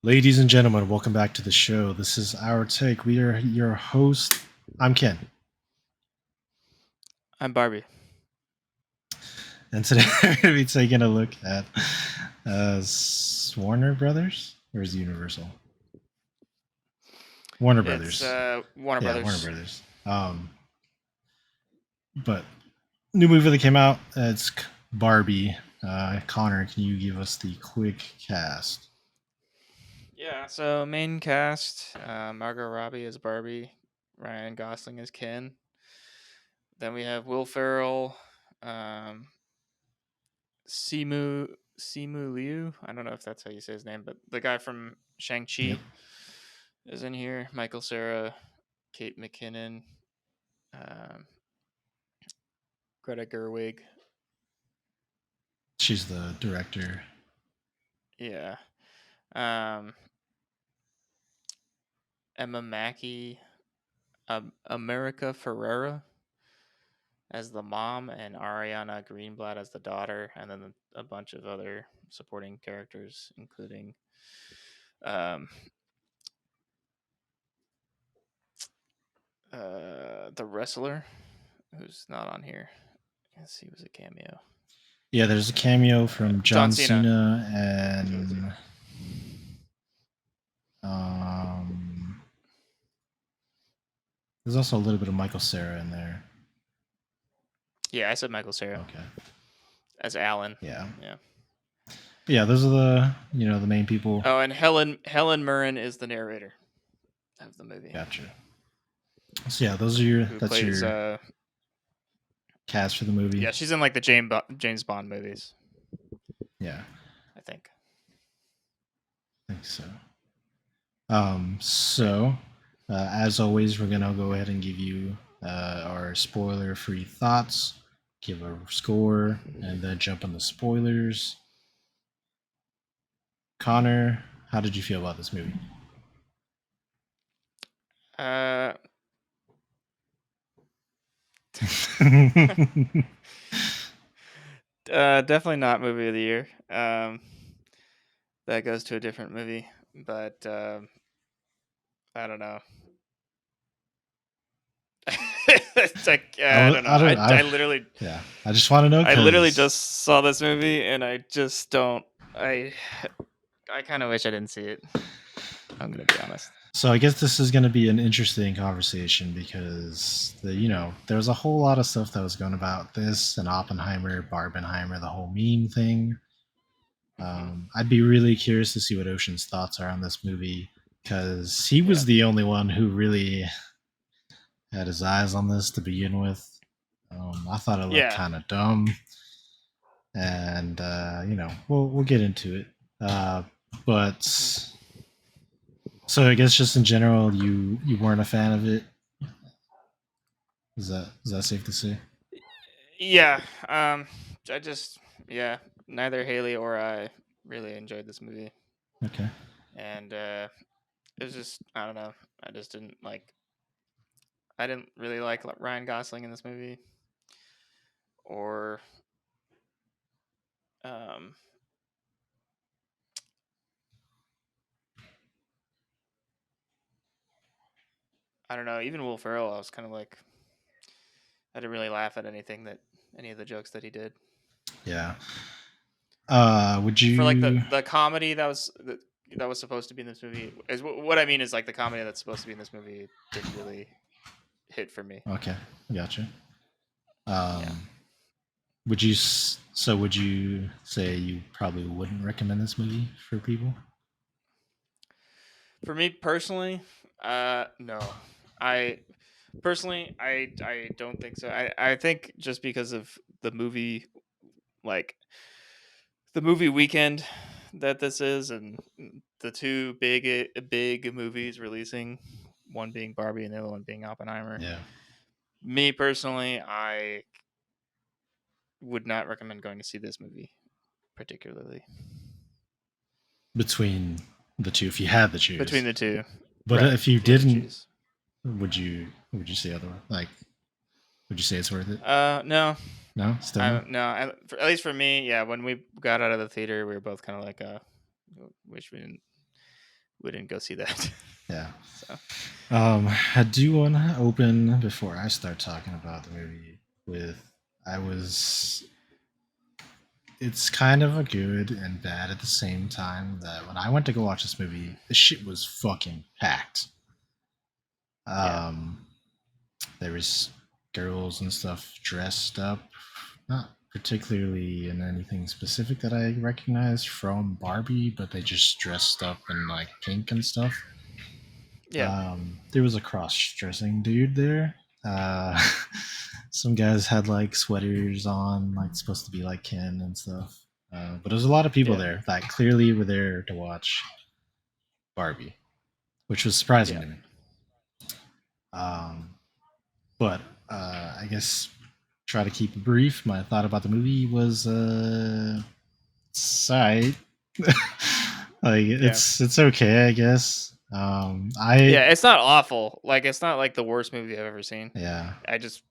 Ladies and gentlemen, welcome back to the show. This is Our Take. We are your host. I'm Ken. I'm Barbie. And today we're going to be taking a look at Warner Brothers? Or is it Universal? Warner It's Brothers. Warner Yeah, Warner Brothers. Brothers. But new movie that came out, it's Barbie. Connor, can you give us the quick cast? Yeah. So main cast: Margot Robbie as Barbie, Ryan Gosling as Ken. Then we have Will Ferrell, um, Simu Liu. I don't know if that's how you say his name, but the guy from Shang-Chi Yep. is in here. Michael Cera, Kate McKinnon, um, Greta Gerwig. She's the director. Yeah. Um, Emma Mackey, America Ferrera as the mom, and Ariana Greenblatt as the daughter, and then a bunch of other supporting characters, including um, the wrestler who's not on here. Yes, he was a cameo. Yeah, there's a cameo from John John Cena. Cena and there's also a little bit of Michael Cera in there. Yeah, I said Michael Cera Okay. as Alan. Yeah. Yeah. Yeah, those are the main people. Oh, and Helen Mirren is the narrator of the movie. Gotcha. So yeah, that's Plays, your cast for the movie. Yeah, she's in like the James Bond movies. Yeah, I think so. As always, we're gonna go ahead and give you our spoiler-free thoughts, give a score, and then jump on the spoilers. Connor, how did you feel about this movie? Definitely not movie of the year. That goes to a different movie, but I don't know. It's like I don't know. I literally, yeah. I just want to know. I literally just saw this movie, and I just don't. I kind of wish I didn't see it. I'm gonna be honest. So I guess this is going to be an interesting conversation because there was a whole lot of stuff that was going about this and Oppenheimer, Barbenheimer, the whole meme thing. I'd be really curious to see what Ocean's thoughts are on this movie because he was the only one who really had his eyes on this to begin with. I thought it looked kind of dumb, and we'll get into it. But so I guess just in general, you weren't a fan of it. Is that safe to say? Yeah. I just neither Haley or I really enjoyed this movie. Okay. And it was just I don't know. I just didn't like. I didn't really like Ryan Gosling in this movie, or um, I don't know. Even Will Ferrell, I was kind of like, I didn't really laugh at any of the jokes that he did. Yeah. Would you for like the comedy that was supposed to be in this movie? Is what I mean is like the comedy that's supposed to be in this movie didn't really hit for me. Okay, gotcha. Would you say you probably wouldn't recommend this movie for people? For me personally, no. I I don't think so. I think just because of the movie, like the movie weekend that this is, and the two big movies releasing, one being Barbie and the other one being Oppenheimer. Yeah. Me personally, I would not recommend going to see this movie particularly. Between the two, if you had the choose. Between the two. But right, if you didn't, would you say otherwise? Like, would you say it's worth it? No. No, still no. At least for me, yeah. When we got out of the theater, we were both kind of like, wish we didn't we didn't go see that. Yeah. So I do want to open before I start talking about the movie with I was. It's kind of a good and bad at the same time that when I went to go watch this movie, the shit was fucking packed. yeah, Um, there was girls and stuff dressed up, not particularly in anything specific that I recognized from Barbie, but they just dressed up in like pink and stuff. yeah, There was a cross-dressing dude there. Uh, some guys had like sweaters on, like supposed to be like Ken and stuff. But there's a lot of people yeah, there that clearly were there to watch Barbie, which was surprising yeah, to me. Um, but I guess try to keep it brief. My thought about the movie was side. Like yeah, it's okay, I guess. I yeah. It's not awful. Like it's not like the worst movie I've ever seen. yeah I just,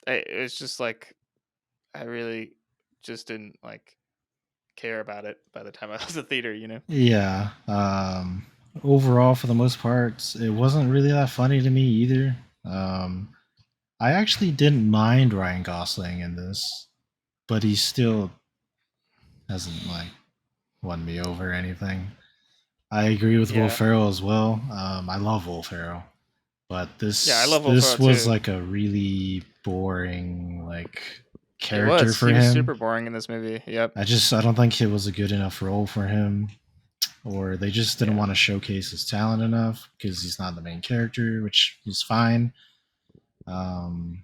it's just like I really just didn't like care about it by the time I left the theater. You know? yeah. Overall, for the most part, it wasn't really that funny to me either. I actually didn't mind Ryan Gosling in this, but he still hasn't like won me over or anything. I agree with Will Yeah, Ferrell as well. I love Will Ferrell, but yeah. I this love Will Ferrell this was too. like a really boring like It character was. for He was him. super boring in this movie. Yep. I don't think it was a good enough role for him, or they just didn't Yeah. want to showcase his talent enough because he's not the main character, which is fine. Um,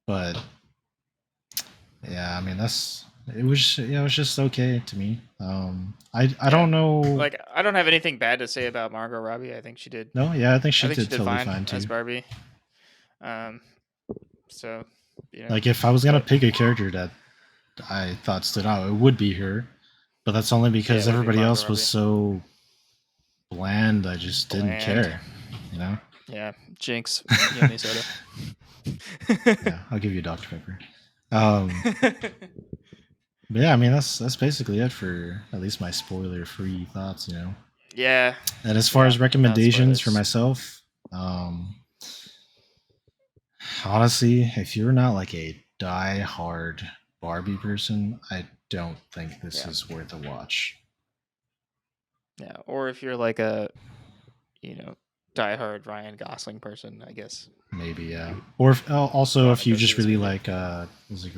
but yeah, I mean that's it was it was just okay to me. I Yeah. don't know. Like I don't have anything bad to say about Margot Robbie. I think she did. No, yeah, I think I she think she did did totally fine fine as too. Barbie. Um. So, Like if I was gonna but pick a character that I thought stood out, it would be her. But that's only yeah, because it would be everybody Margot else was Robbie. so bland. I just didn't Bland. care. You know? Yeah. Jinx. Yummy soda. Yeah, I'll give you Dr Pepper. Um, but yeah, I mean that's basically it for at least my spoiler-free thoughts. You know. Yeah. And as far Yeah. as Without recommendations for spoilers. myself, um, honestly, if you're not like a die-hard Barbie person, I don't think this Yeah. is worth a watch. Yeah. Or if you're like a, you know, diehard Ryan Gosling person, I guess Maybe, yeah. Or if, you'll also, want to if you go see just this really movie. like, is it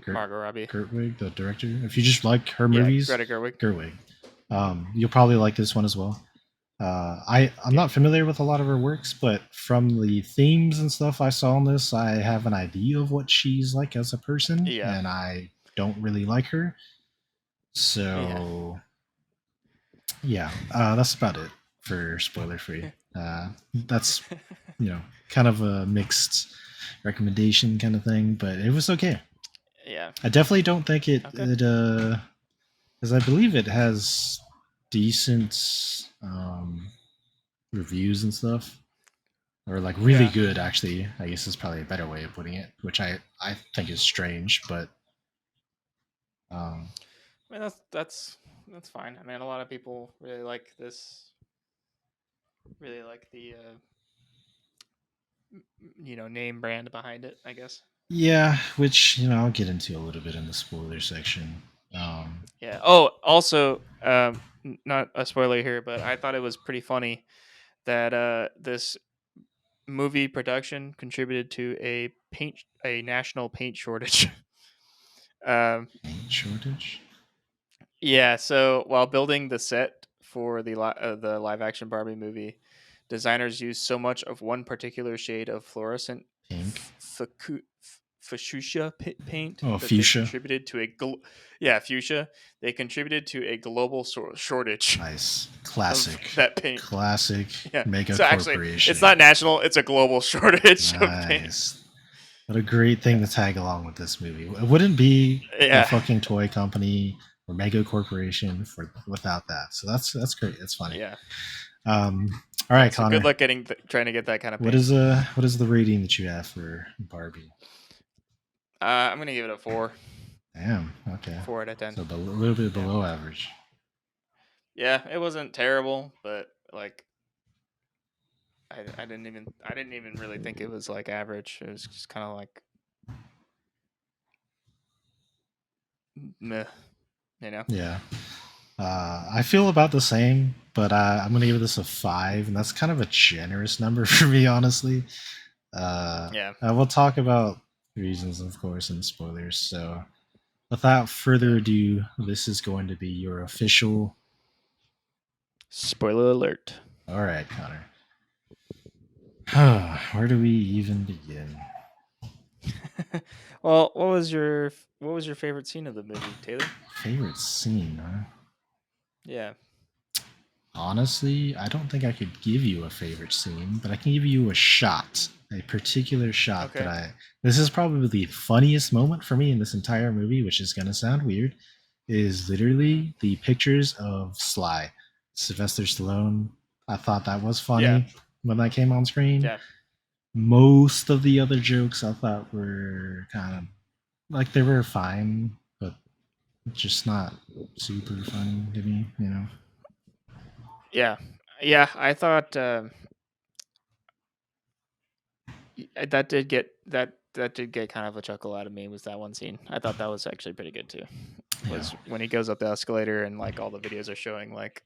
Margot Robbie. Gertwig, the director? If you just like her Yeah. movies, Greta Gerwig. Gerwig, you'll probably like this one as well. I'm Yeah. not familiar with a lot of her works, but from the themes and stuff I saw in this, I have an idea of what she's like as a person, Yeah. and I don't really like her. Yeah. So yeah, that's about it for spoiler free. That's kind of a mixed recommendation kind of thing, but it was okay. Yeah. I definitely don't think Okay. because I believe it has decent reviews and stuff, or like really Yeah. good. Actually, I guess is probably a better way of putting it, which I think is strange, but um, I mean that's fine. I mean a lot of people really like this really like the name brand behind it, I guess. yeah, which I'll get into a little bit in the spoiler section. Um, Yeah. Oh, also not a spoiler here, but I thought it was pretty funny that this movie production contributed to a national paint shortage. um Paint shortage. yeah, so while building the set for the live action Barbie movie, designers used so much of one particular shade of fluorescent Pink. fuchsia paint Oh, that they fuchsia. contributed to fuchsia. They contributed to a global shortage Nice. of Classic. that paint. Classic Yeah. mega So actually, it's corporation. not national; it's a global shortage of paint. Nice. What a great thing Yeah. to tag along with this movie. It wouldn't be a Yeah. fucking toy company or mega corporation without that. So that's great. That's funny. Yeah. Um, all Yeah. right, So good Connor. luck trying to get that kind of paint. What is the rating that you have for Barbie? I'm gonna give it a 4. Damn. Okay. 4 out of 10. So a little bit Yeah. below average. Yeah, it wasn't terrible, but like I didn't even really think it was like average. It was just kind of like meh, you know. Yeah. I feel about the same, but I'm gonna give this a 5, and that's kind of a generous number for me, honestly. Uh, Yeah, we'll talk about reasons, of course, and spoilers. So, without further yeah. ado, this is going to be your official. Spoiler alert. All right, Connor. Where do we even begin? Well, what was your favorite scene of the movie, Taylor? Favorite scene, huh? Yeah. Honestly, I don't think I could give you a favorite scene, but I can give you a shot, a particular shot that Okay. I. This is probably the funniest moment for me in this entire movie, which is going to sound weird, is Hmm. literally the pictures of Sly, Sylvester Stallone. I thought that was Yeah. funny when that came on screen. Yeah. Most of the other jokes I thought were kind of like they were fine, but just not super funny to me, you know? Yeah. Yeah. I thought that did get that did get kind of a chuckle out of me. Was that one scene? I thought that was actually pretty good too. Yeah. Was when he goes up the escalator and like all the videos are showing like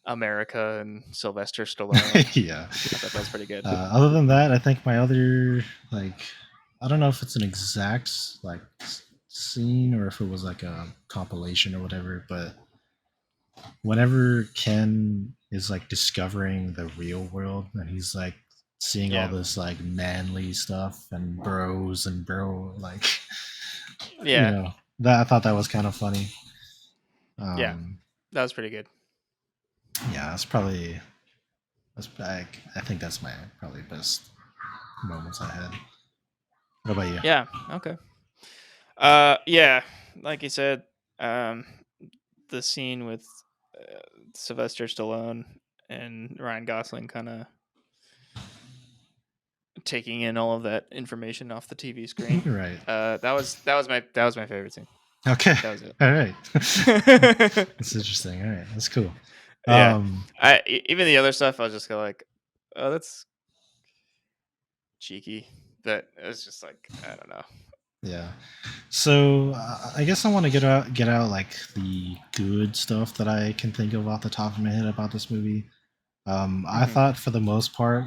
America and Sylvester Stallone. Yeah. I thought that was pretty good. Other than that, I think my other like I don't know if it's an exact like scene or if it was like a compilation or whatever, but whenever Ken is like discovering the real world and he's like seeing all Yeah. this like manly stuff and bros and bro like you Yeah. know that I thought that was kind of funny. Yeah. Um That was pretty good. yeah, that's I think that's my probably best moments I had. What about you? Yeah. Okay. Yeah, like you said, um the scene with Sylvester Stallone and Ryan Gosling kind of taking in all of that information off the TV screen. Right. That was my favorite scene. Okay. That was it. All right. That's interesting. All right. That's cool. Yeah. Um, Even the other stuff I was just kind of like, "Oh, that's cheeky." But it was just like, I don't know. yeah. So I guess I want to get out like the good stuff that I can think of off the top of my head about this movie. I Mhm. thought for the most part,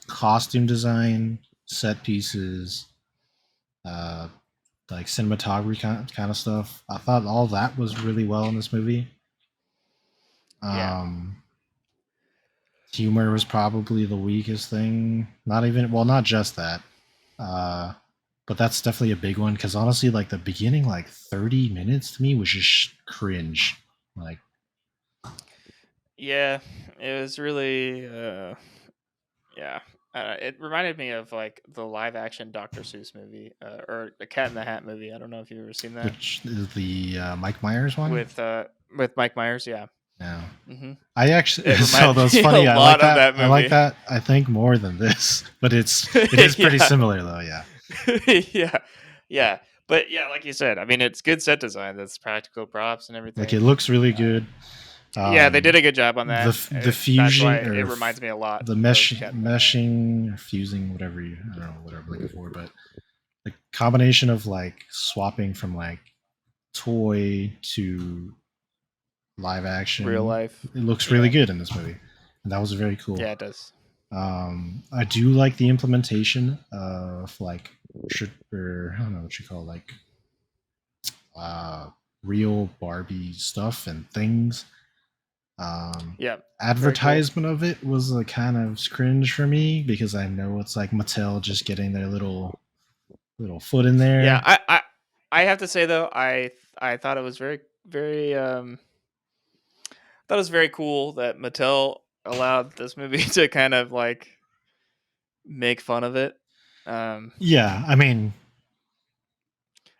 costume design, set pieces, uh, like cinematography kind of stuff. I thought all that was really well in this movie. Yeah. Um, humor was probably the weakest thing. Not even well, not just that. Uh, but that's definitely a big one because honestly, like the beginning, like 30 minutes to me was just cringe. Like, Yeah, it was really yeah. It reminded me of like the live action Dr. Seuss movie, or the Cat in the Hat movie. I don't know if you've ever seen that which is the Mike Myers one? with Mike Myers. Yeah. Yeah. Hmm. I actually It so reminded that's me a funny. I like lot of that. that I like movie. that. I think more than this, but it is pretty Yeah. similar though. Yeah. Yeah. Yeah. But yeah, like you said, I mean, it's good set design. That's practical props and Like it everything. looks really Uh, good. yeah, they did a good job on The that. the That's why fusion it or reminds me a lot the of Cat in the Hat. meshing or fusing whatever you I don't know whatever I'm looking for, but the combination of like swapping from like toy to live Real action, life. it looks really Yeah. good in this movie, and that was very cool. Yeah, it does. I do like the implementation of like or I don't know what you call it, like uh, real Barbie stuff and things. Um, Yeah. Very cool. advertisement of it was a kind of cringe for me because I know it's like Mattel just getting their little foot in Yeah, there. I have to say though, I thought it was very thought it was very cool that Mattel allowed this movie to kind of like make fun of it. Um, Yeah, I mean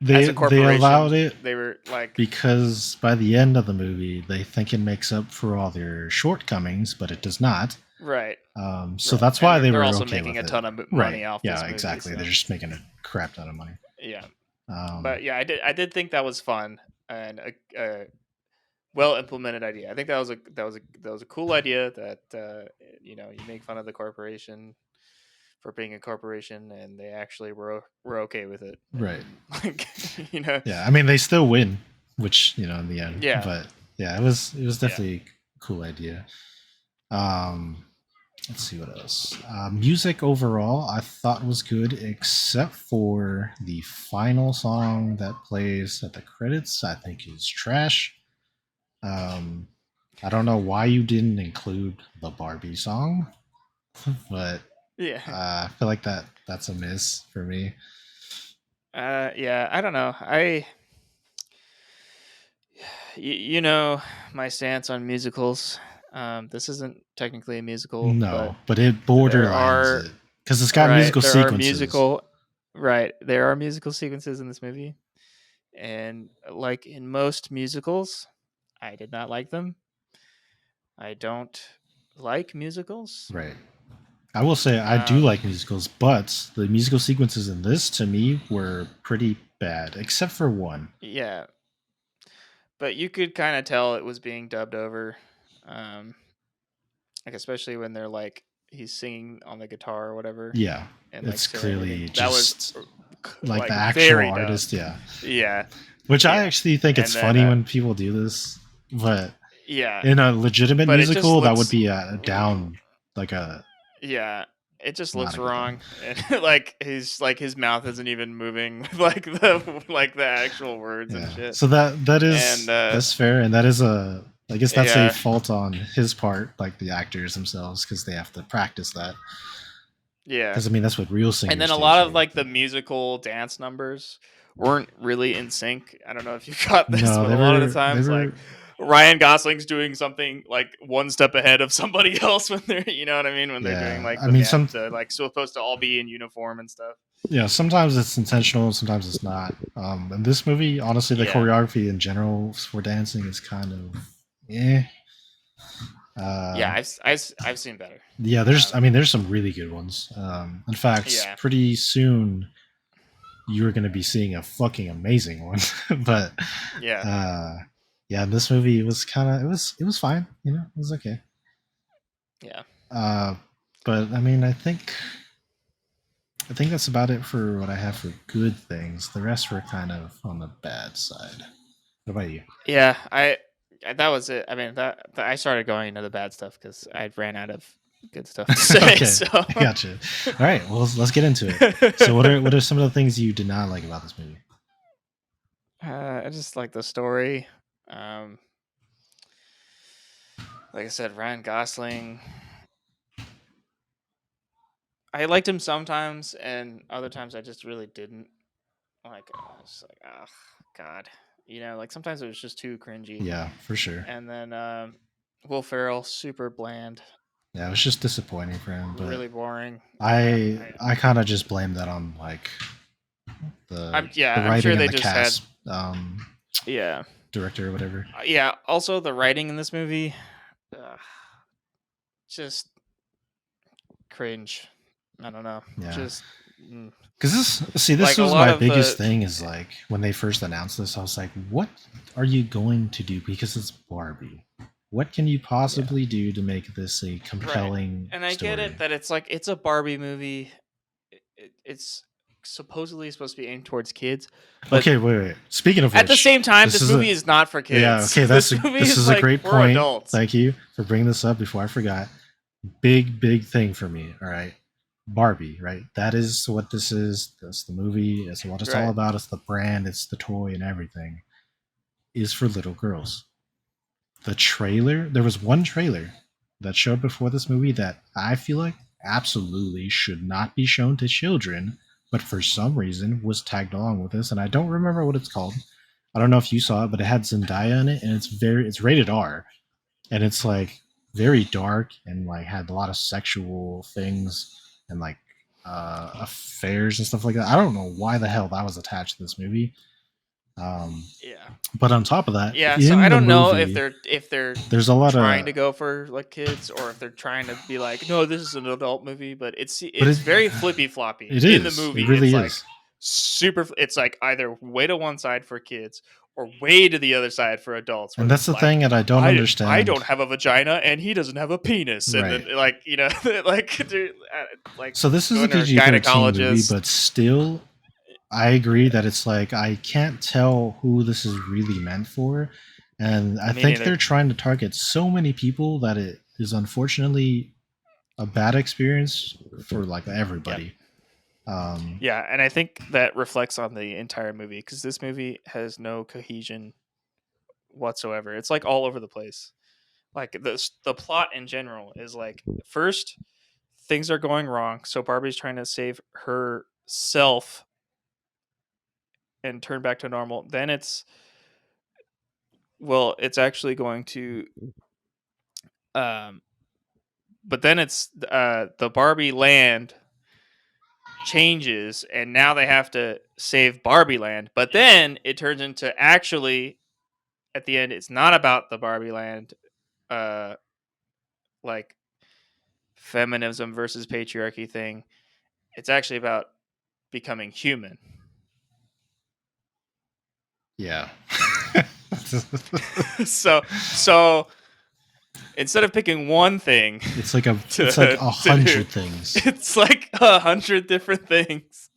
as they a they allowed corporation, it they were like, because by the end of the movie they think it makes up for all their shortcomings, but it does not. right, So right, that's and why they they're were also okay making with a it. ton of Right? money off this Yeah, movie. exactly. They're So just making a crap ton of money. yeah, Um, but yeah, I did think that was fun and well implemented idea. I think that was a cool idea that you make fun of the corporation for being a corporation, and they actually were okay with it, Right. and like you know, Yeah. I mean, they still win, which in the end, yeah, but yeah, it was yeah, definitely a cool idea. Um, let's see what else. Music overall, I thought was good, except for the final song that plays at the credits. I think is trash. Um, I don't know why you didn't include the Barbie song, but yeah. I feel like that's a miss for me. Yeah. I don't know. You know my stance on musicals. This isn't technically a musical, No, but but it there borderlines are it because it's got right. musical There are sequences. musical. Right. There are musical sequences in this movie, and like in most musicals, I did not like them. I don't like musicals. Right. I will say I do Um, like musicals, but the musical sequences in this to me were pretty bad, except for one. yeah, but you could kind of tell it was being dubbed over. Um, like especially when they're like he's singing on the guitar or whatever Yeah, and like it's serenading. clearly That was just like the like actual very artist. dubbed. Yeah, Yeah, which I yeah, actually think it's and then funny when people do this, but yeah, in a legitimate but it just musical, that would looks be a down, like a yeah, it just not looks a good thing. wrong. And like his mouth isn't even moving with like the actual words and Yeah. shit. So that And is that's fair, and that is a I guess that's a yeah, fault on his part, like the actors themselves, because they have to practice that. yeah. Because I mean, that's what real And then singers a do lot of too. like the But musical dance numbers weren't really in sync. I don't know if you got this, no, but a lot of the they times like were Ryan Gosling's doing something like one step ahead of somebody else when they're you know what I mean when they're doing yeah. like I mean, the like supposed to all be in uniform and stuff. yeah. Sometimes it's intentional, sometimes it's not. In this movie, honestly, the Yeah. choreography in general for dancing is kind of eh. Yeah, Uh, I've seen better. yeah, I Um mean, there's some really good ones. In fact, yeah. pretty soon you're going to be seeing a fucking amazing one. But Yeah. uh, yeah, this movie was kind of it was fine. It was okay. Yeah. Uh, but I mean, I think that's about it for what I have for good things. The rest were kind of on the bad side. What about you? Yeah, that was it. I mean, that I started going into the bad stuff cuz I ran out of good stuff to say. Okay, So I gotcha. All right, well, let's get into it. So, what are some of the things you did not like about this movie? I just like the story. Um, like I said, Ryan Gosling. I liked him sometimes, and other times I just really didn't. Like, I was like, oh God, like sometimes it was just too cringy. Yeah, for sure. And then Will Ferrell, super bland, Yeah, it was just disappointing for him, but really boring. I kind of just blame that on like the I'm writing sure and they the just had cast yeah, director or whatever. yeah. Also, the writing in this movie, uh, just cringe. I don't know, Yeah, just. because this Like a was lot my of biggest the thing is like when they first announced this, I was like, what are you going to do? Because it's Barbie. What can you yeah, possibly do to make this a right. compelling And I get story? it that it's like it's a Barbie movie. It's supposedly supposed to be aimed towards kids, but Okay, wait. Speaking of at the which, same time, this this is a movie is not for yeah. kids. Okay, This movie this is is a like great for point. adults. Thank you for bringing this up before I forgot. Big thing for me. All right, Barbie. Right, that is what this is. That's the movie. It's what it's all Right. about. It's the brand. It's the toy and everything. Is for little girls. The trailer. There was one trailer that showed before this movie that I feel like absolutely should not be shown to children, but for some reason was tagged along with this, and I don't remember what it's called. I don't know if you saw it, but it had Zendaya in it, and it's rated R, and it's like very dark and like had a lot of sexual things and like affairs and stuff like that. I don't know why the hell that was attached to this movie. Um, Yeah. but on top of that, Yeah. So I in the don't know if movie, they're there's a lot trying of, to go for like kids or if they're trying to be like, no, this is an adult movie. But but it's very flippy floppy it in the is, it movie. It's really like is. super. It's like either way to one side for kids or way to the other side for adults, where And that's it's the thing like that I don't I understand. don't have a vagina and he doesn't have a penis, and Right. then like like dude, like So this is a going to a PG-13 movie, gynecologist. but still I agree that it's like I can't tell who this is really meant for. And I Me think neither. they're trying to target so many people that it is unfortunately a bad experience for like Yeah. everybody. Um, Yeah, and I think that reflects on the entire movie because this movie has no cohesion whatsoever. It's like all over the place. Like the plot in general is like first things are going wrong, so Barbie's trying to save herself and turn back to normal. Then it's actually going to um but then it's the Barbie land changes and now they have to save Barbie land. But then it turns into actually at the end it's not about the Barbie land uh like feminism versus patriarchy thing. It's actually about becoming human. yeah. So instead of picking one thing It's like a to do, hundred things. it's like 100 different things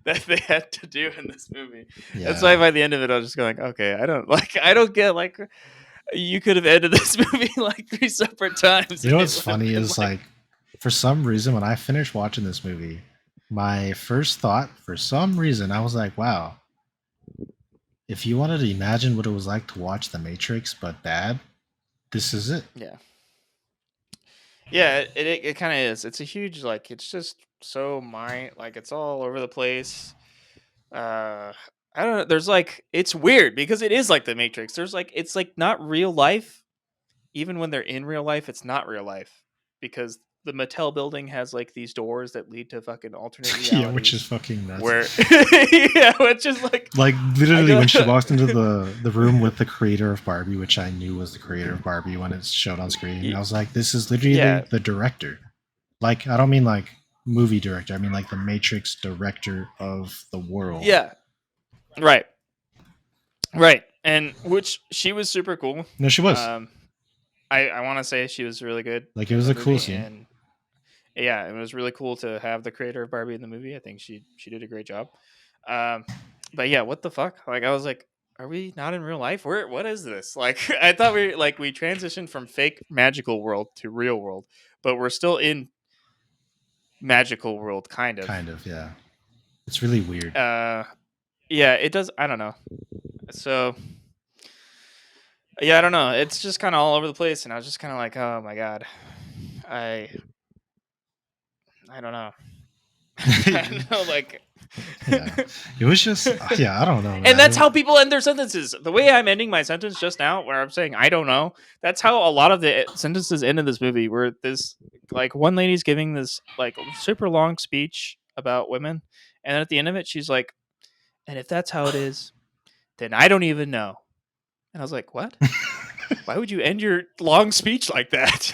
that they had to do in this movie. That's why Yeah. by the end of it, I was just going, okay, I don't get like you could have ended this movie like 3 separate times, You and know it what's would have funny been is like, like for some reason when I finished watching this movie, my first thought for some reason I was like, wow, if you wanted to imagine what it was like to watch The Matrix but bad, this is it. yeah, yeah, it kind of is. It's a huge like, it's just so like it's all over the place. Uh, I don't know. There's like, it's weird because it is like the Matrix. There's like, it's like not real life. Even when they're in real life, it's not real life because the Mattel building has like these doors that lead to fucking alternate Yeah, which is realities. fucking nuts. Where, yeah, which is like, Like I literally go, when she walked into the room with the creator of Barbie, which I knew was the creator of Barbie when it showed on screen, I was like, this is literally yeah, the director. Like I don't mean like movie director, I mean like the Matrix director of the world. yeah, right, right, and which she was super cool. No, she was. Um, I want to say she was really good Like it in was the a cool movie, scene. and yeah, it was really cool to have the creator of Barbie in the movie. I think she did a great job. Um, but yeah, what the fuck? Like I was like, are we not in real life? What is this? Like I thought we transitioned from fake magical world to real world, but we're still in magical world kind of. Kind of, yeah. It's really weird. Uh, yeah, it does. I don't know. So yeah, I don't know. It's just kind of all over the place, and I was just kind of like, oh my god, I I don't know. I don't know, like. Yeah. It was just yeah, I don't know, And that's man. how people end their sentences. The way I'm ending my sentence just now, where I'm saying I don't know, that's how a lot of the sentences end in this movie. Where this, like, one lady's giving this like super long speech about women, and at the end of it, she's like, "And if that's how it is, then I don't even know." And I was like, "What? Why would you end your long speech like that?"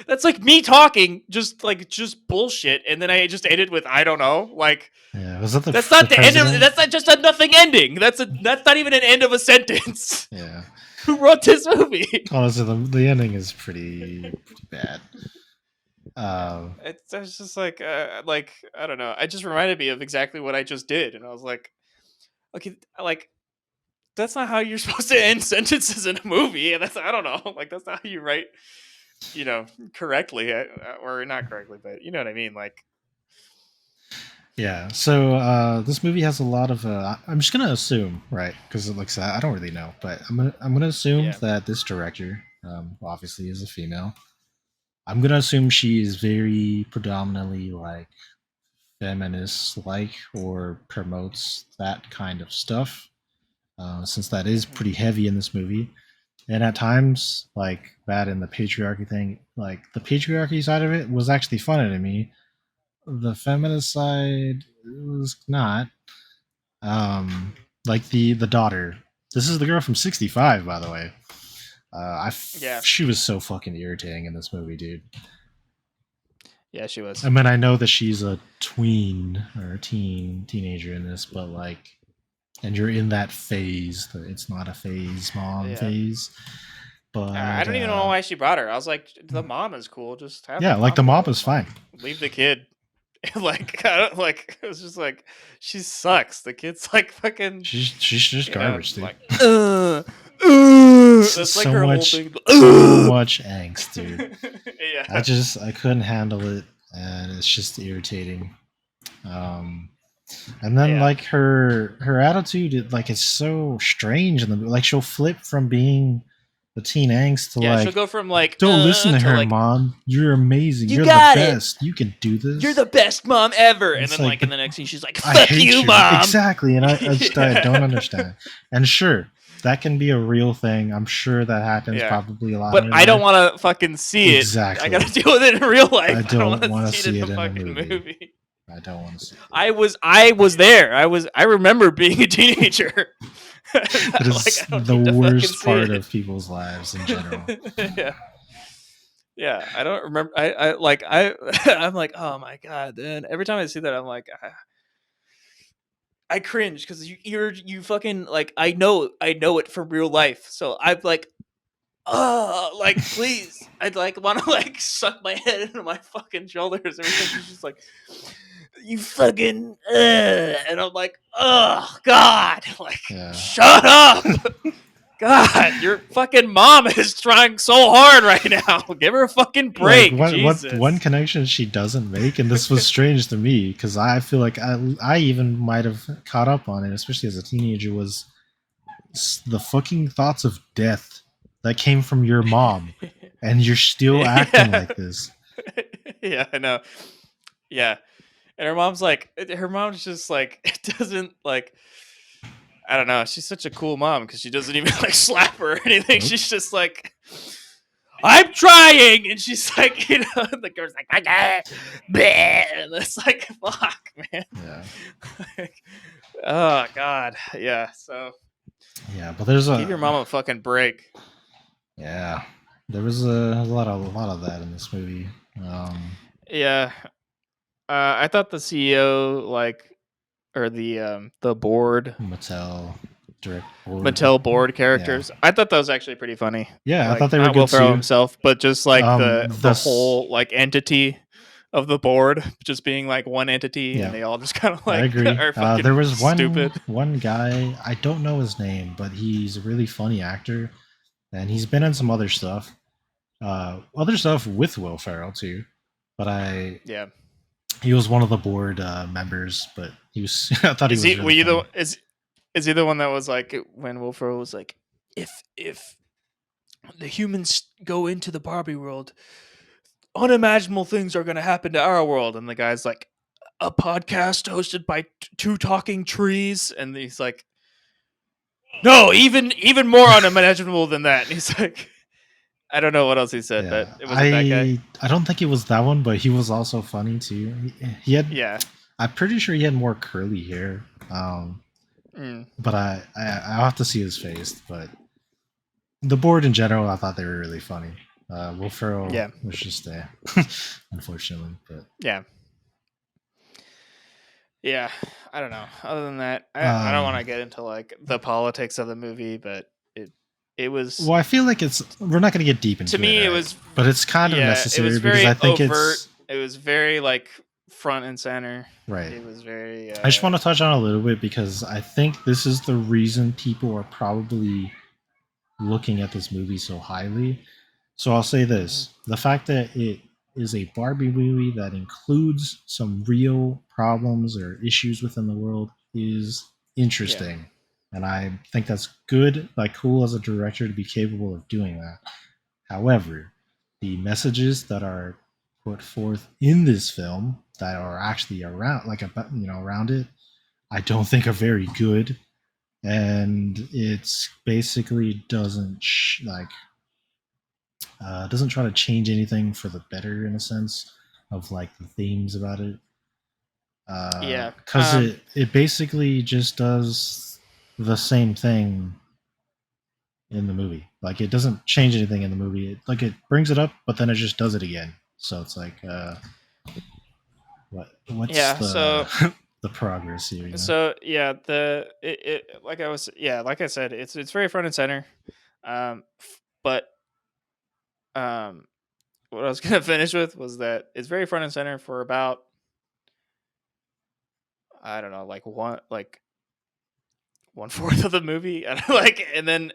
That's like me talking, just bullshit, and then I just ended with "I don't know." Like, Yeah, was that that's the not the end of. president? That's not just a nothing ending. That's not even an end of a sentence. Yeah. Who wrote this movie? Honestly, the ending is pretty bad. It's just like I don't know. It just reminded me of exactly what I just did, and I was like, okay, like that's not how you're supposed to end sentences in a movie. And that's I don't know, like that's not how you write, you know, correctly or not correctly, but you know what I mean. Like, Yeah. So this movie has a lot of. I'm just gonna assume, right? Because it looks. I don't really know, but I'm gonna assume yeah, that this director, obviously, is a female. I'm gonna assume she is very predominantly like feminist, like or promotes that kind of stuff. Since that is mhm, pretty heavy in this movie, and at times, like that in the patriarchy thing, like the patriarchy side of it was actually funny to me. The feminist side was not. Um, like the daughter. This is the girl from 65, by the way. yeah, She was so fucking irritating in this movie, dude. Yeah, she was. I mean, I know that she's a tween or a teenager in this, but like, and you're in that phase. It's not a phase mom Yeah. phase, I but don't even know why she brought her. I was like, the mom is cool. Just have the yeah, like the mom mom go. is Like, fine. leave the kid. Like, I don't, like it was just like she sucks. The kid's like fucking, She's just garbage, dude. like that's like So her whole much, thing. so much angst, dude. Yeah, I couldn't handle it, and it's just irritating. Um, and then yeah, like her attitude, like it's so strange, and like she'll flip from being the teen angst to yeah. She'll like, go from like don't listen to her, like mom. You're amazing. you You're the got it. best. You can do You're this. the best mom ever. And And it's then like, like in but the next scene, she's like, I "Fuck hate you, you. mom." Exactly. And I don't Yeah. understand. And sure, that can be a real thing. I'm sure that happens Yeah. probably a lot in But real I don't life. want to fucking see it. I got Exactly. to deal with it in real I life. I don't want don't to want to see it in see a it in a fucking movie. movie. I don't want to see it. I was there. I remember being a teenager. It Like is I don't the need to fucking worst see part it. of people's lives in general. Yeah. Yeah, I don't remember. I like I'm like, oh my god. And every time I see that, I'm like, I cringe because you fucking like I know it from real life. So I'm like, oh, like please, I'd like want to like suck my head into my fucking shoulders every time she's just like, you fucking, and I'm like, oh god, like Yeah. shut up. God, your fucking mom is trying so hard right now. Give her a fucking Like break, what one Jesus. connection she doesn't make, and this was strange to me because I feel like I even might have caught up on it, especially as a teenager, was the fucking thoughts of death that came from your mom, and you're still acting Yeah, like this. yeah, I know. Yeah, and her mom's like, her mom's just like, it doesn't like, I don't know. She's such a cool mom because she doesn't even like slap her or anything. Nope. She's just like, I'm trying, and she's like, the girl's like, "Okay," and it's like, fuck, man. Yeah. Like, oh god, yeah. So Yeah, but there's give your a mom a fucking break. yeah, there was a lot of that in this movie. Yeah, I thought the CEO like or the board Mattel direct board. Mattel board Yeah, characters. I thought that was actually pretty funny. yeah, I thought Like they were not good Will Ferrell too. himself, but just like the This whole like entity of the board just being like one entity and yeah, they all just kind of I like agree. are There fucking was one stupid. one guy, I don't know his name, but he's a really funny actor, and he's been in some other stuff with Will Ferrell too. But Yeah. he was one of the board members, but he was I thought he Is was he were really you funny. the is he the one that was like when Will Ferrell was like if the humans go into the Barbie world, unimaginable things are going to happen to our world and the guy's like a podcast hosted by two talking trees and he's like no, even more unimaginable than that. And he's like, I don't know what else he said, but Yeah, it wasn't that guy. I don't think it was that one, but he was also funny too. He had Yeah. I'm pretty sure he had more curly hair. Mm. But I'll have to see his face. But the board in general, I thought they were really funny. Will Ferrell Yeah. was just there, unfortunately. But Yeah. Yeah. I don't know. Other than that, I don't want um, to get into like the politics of the movie, but it was well, I feel like we're not going to get deep to into it, me it right? was But it's kind of yeah, it was necessary because very I think overt. it's It was very like front and center. right. It was very I just want to touch on a little bit because I think this is the reason people are probably looking at this movie so highly. So I'll say mhm. this: the fact that it is a Barbie movie that includes some real problems or issues within the world is Yeah. interesting. And I think that's good, like cool as a director to be capable of doing that. However, the messages that are put forth in this film that are actually around, like about around it, I don't think are very good, and it's basically doesn't try to change anything for the better in a sense of like the themes about it, Yeah. because it basically just does the same thing in the movie. Like it doesn't change anything in the movie. It brings it up, but then it just does it again. So it's like What's Yeah. So the progress here? yeah, like I said, it's very front and center. But um, what I was gonna finish with was that it's very front and center for about, I don't know, like one fourth of the movie, and like, and then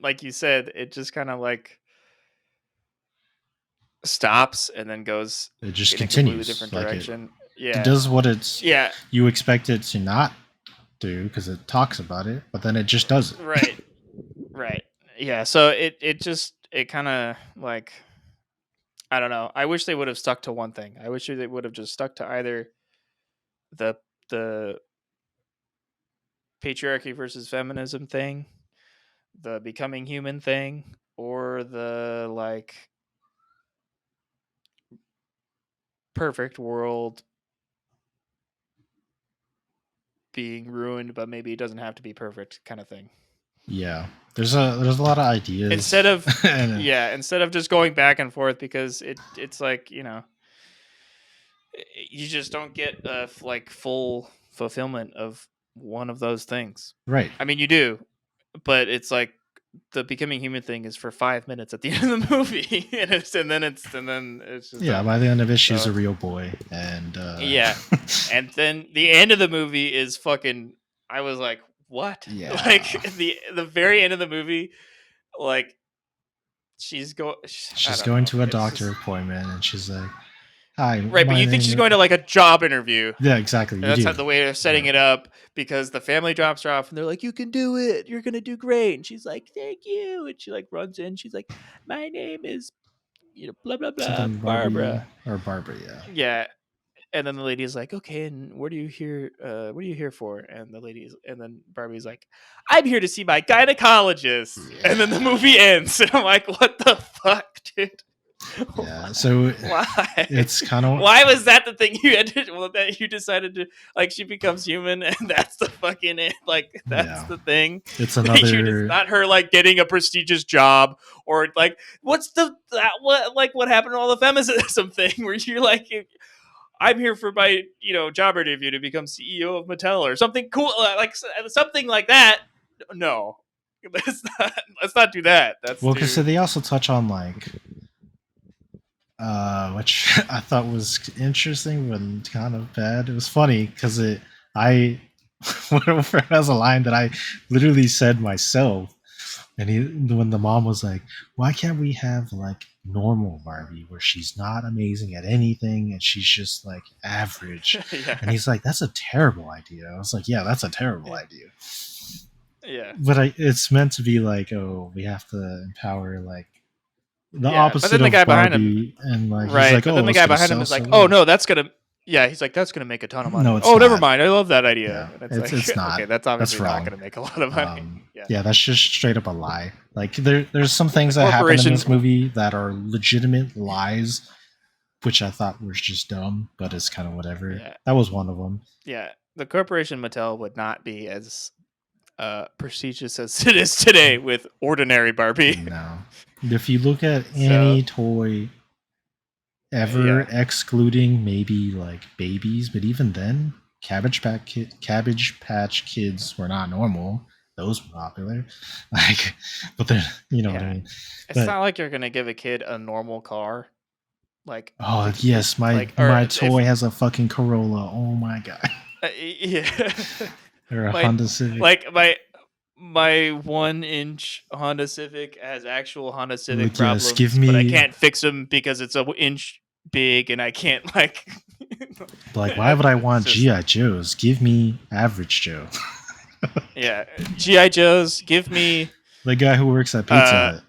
like you said, it just kind of like stops and then goes It just in a completely continues. different Like direction. it Yeah, does what it's yeah, you expect it to not do because it talks about it, but then it just does it. right, right. Yeah, so it kind of like, I don't know. I wish they would have stuck to one thing. I wish they would have just stuck to either the the patriarchy versus feminism thing, the becoming human thing, or the like perfect world being ruined, but maybe it doesn't have to be perfect kind of thing. Yeah, there's a lot of Instead ideas, of and yeah, instead of just going back and forth, because it's like, you just don't get like full fulfillment of one of those things. right. I mean, you do, but it's like the becoming human thing is for 5 minutes at the end of the movie, and then it's just Yeah, done. by the end of it, she's So a real boy, and yeah, and then the end of the movie is fucking. I was like, what? yeah, Like the very end of the movie, like I she's don't going know. to a It's doctor just appointment, and she's like, "Hi, right, but my you think name." she's going to like a job interview. Yeah, exactly. And You that's how do. the way they're setting Yeah, it up, because the family drops her off and they're like, "You can do it. You're gonna do great." And she's like, "Thank you." And she like runs in. She's like, "My name is blah blah blah something Barbie Barbara." or Barbie. Yeah, Yeah. And then the lady is like, "Okay, and what are you here? What are you here for?" And then Barbie's like, "I'm here to see my gynecologist." And then the yeah, movie ends, and I'm like, "What the fuck, dude? yeah. So Why? it's kind of Why was that the thing you had to, well, that you decided to, like, she becomes human and that's the fucking it, like that's yeah. the thing It's that you just, another not her like getting a prestigious job, or like what's what happened to all the feminism thing where you're like, I'm here for my job interview to become CEO of Mattel or something cool, like something like that. No, let's not do that. That's well, because so too. they also touch on like which I thought was interesting but kind of bad. It was funny because I whenever has a line that I literally said myself, and when the mom was like, "Why can't we have like normal Barbie where she's not amazing at anything and she's just like average?" And Yeah, he's like, "That's a terrible idea." I was like, "Yeah, that's a terrible yeah, idea." yeah. But it's meant to be like, oh, we have to empower like the Yeah, but opposite then the of guy behind him, Barbie, and like he's right? like, But then "Oh, the it's guy gonna behind him sell is so like, "Oh well." no, that's gonna." Yeah, he's like, "That's gonna make a ton of No, money." it's Oh, never not. mind. I love that idea. Yeah, And it's like, it's not. okay, that's That's obviously not wrong. gonna make a lot of money. Yeah, Yeah, that's just straight up a lie. Like there's some yeah. The things that happen in this corporation. movie that are legitimate lies, which I thought was just dumb, but it's kind of whatever. Yeah, That was one of them. yeah. The corporation Mattel would not be as prestigious as it is today with ordinary Barbie. No, if you look at So any toy ever, yeah, excluding maybe like babies, but even then, Cabbage Patch Kids were not normal. Those were popular, like, but they're what I yeah. mean. It's But not like you're gonna give a kid a normal car, like oh it yes, my like, or my if toy has a fucking Corolla. Oh my god, yeah. or a my Honda Civic. like my 1 inch Honda Civic has actual Honda Civic Like yes, give problems, but I me can't fix them because it's a inch big, and I can't like. like why would I It's want just GI Joes? Give me Average Joe, yeah. GI Joes, give me the guy who works at Pizza uh, Hut.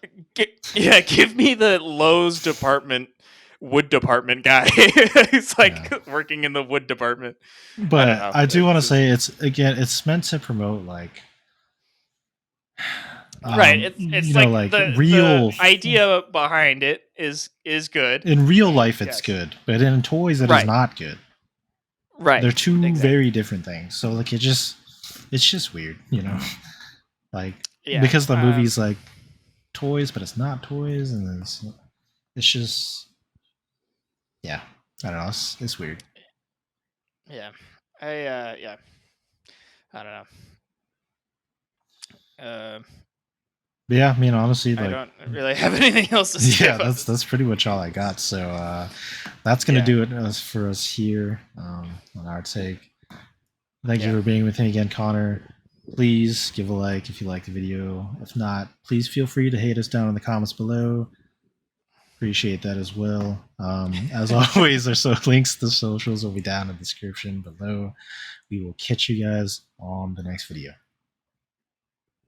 yeah, give me the Lowe's department. Wood department guy. He's Yeah. like working in the wood department. I don't But know. I do want It's to just say it's meant to promote like right. It's like like the real idea behind it is good. in real And life it's yes, good, but in toys it is right, not good. right, They're two very exactly. different things. So like it's just weird, like Yeah. because the movie's like toys, but it's not toys, and it's just yeah. I don't know. It's weird. Yeah. Yeah. I don't know. But yeah, I mean, honestly, I like, don't really have anything else to say yeah, about that's this. pretty much all I got. So that's gonna Yeah. do it for us here on our take. Thank you Yeah. for being with me again, Connor. Please give a like if you like the video. If not, please feel free to hate us down in the comments below. Appreciate that as well. As always, there's so links to socials will be down in the description below. We will catch you guys on the next video.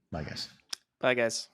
Bye, guys. Bye, guys.